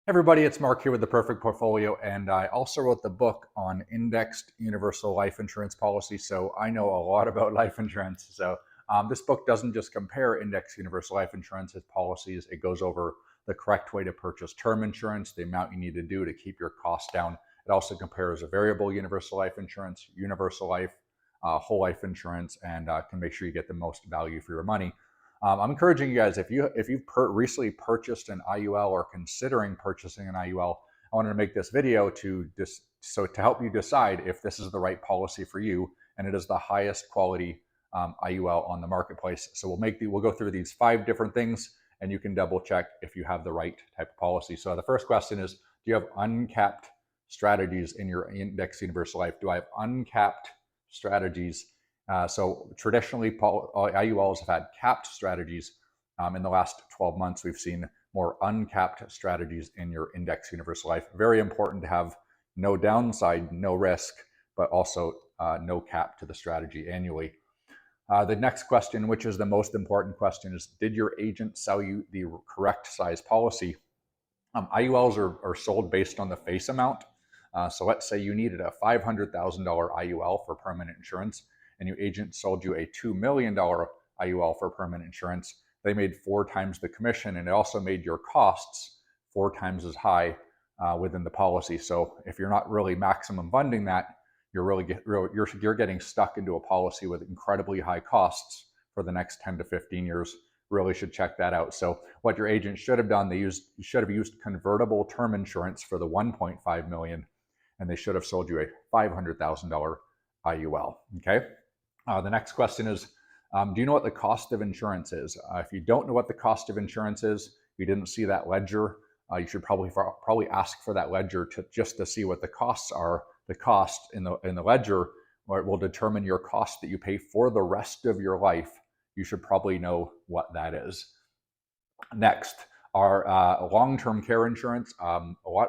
Everybody, it's Mark here with The Perfect Portfolio, and I also wrote the book on indexed universal life insurance policy, so I know a lot about life insurance. This book doesn't just compare indexed universal life insurance policies, it goes over the correct way to purchase term insurance, the amount you need to do to keep your costs down. It also compares a variable universal life insurance, universal life, whole life insurance, and can make sure you get the most value for your money. I'm encouraging you guys, if you've recently purchased an IUL or considering purchasing an IUL, I wanted to make this video to help you decide if this is the right policy for you, and it is the highest quality IUL on the marketplace. So we'll go through these 5 different things, and you can double check if you have the right type of policy. So the first question is, do you have uncapped strategies in your index universal life? Do I have uncapped strategies? So traditionally, IULs have had capped strategies. In the last 12 months, we've seen more uncapped strategies in your index universal life. Very important to have no downside, no risk, but also no cap to the strategy annually. The next question, which is the most important question, is did your agent sell you the correct size policy? IULs are sold based on the face amount. So let's say you needed a $500,000 IUL for permanent insurance, and your agent sold you a $2 million IUL for permanent insurance. They made 4 times the commission, and it also made your costs 4 times as high within the policy. So if you're not really maximum funding that, you're getting stuck into a policy with incredibly high costs for the next 10 to 15 years. Really should check that out. So what your agent should have done, should have used convertible term insurance for the 1.5 million, and they should have sold you a $500,000 IUL. Okay. The next question is, do you know what the cost of insurance is? If you don't know what the cost of insurance is, you didn't see that ledger, you should probably ask for that ledger just to see what the costs are. The cost in the ledger, or it will determine your cost that you pay for the rest of your life. You should probably know what that is. Next, our long-term care insurance.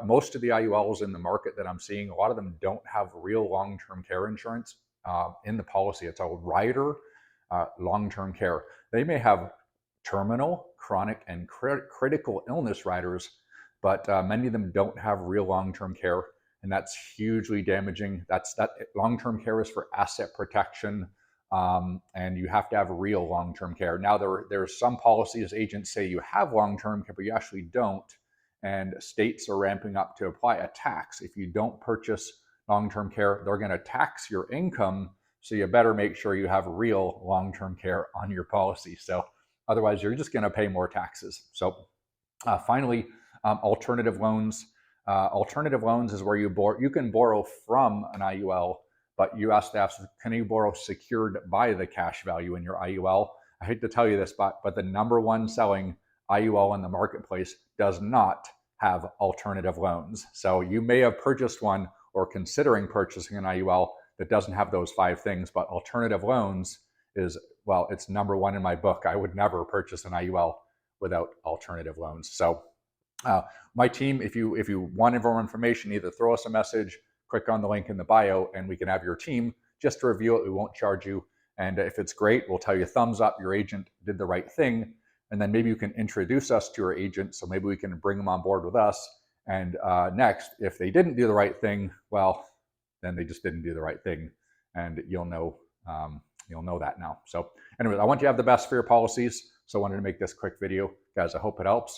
Most of the IULs in the market that I'm seeing, a lot of them don't have real long-term care insurance in the policy. It's a rider long-term care. They may have terminal, chronic, and critical illness riders, but many of them don't have real long-term care, and that's hugely damaging. That long-term care is for asset protection, and you have to have real long-term care. Now, there's some policies agents say you have long-term care, but you actually don't, and states are ramping up to apply a tax. If you don't purchase long-term care, they're going to tax your income, so you better make sure you have real long-term care on your policy. So otherwise, you're just going to pay more taxes. So finally, alternative loans. Alternative loans is where you can borrow from an IUL, but you have to ask, can you borrow secured by the cash value in your IUL? I hate to tell you this, but the number one selling IUL in the marketplace does not have alternative loans. So you may have purchased one or considering purchasing an IUL that doesn't have those 5 things, but alternative loans is, well, it's number 1 in my book. I would never purchase an IUL without alternative loans. So my team, if you want more information, either throw us a message, click on the link in the bio, and we can have your team just to review it. We won't charge you. And if it's great, we'll tell you thumbs up, your agent did the right thing. And then maybe you can introduce us to your agent. So maybe we can bring them on board with us. And next, if they didn't do the right thing, well, then they just didn't do the right thing. And you'll know that now. So anyways, I want you to have the best for your policies. So I wanted to make this quick video. Guys, I hope it helps.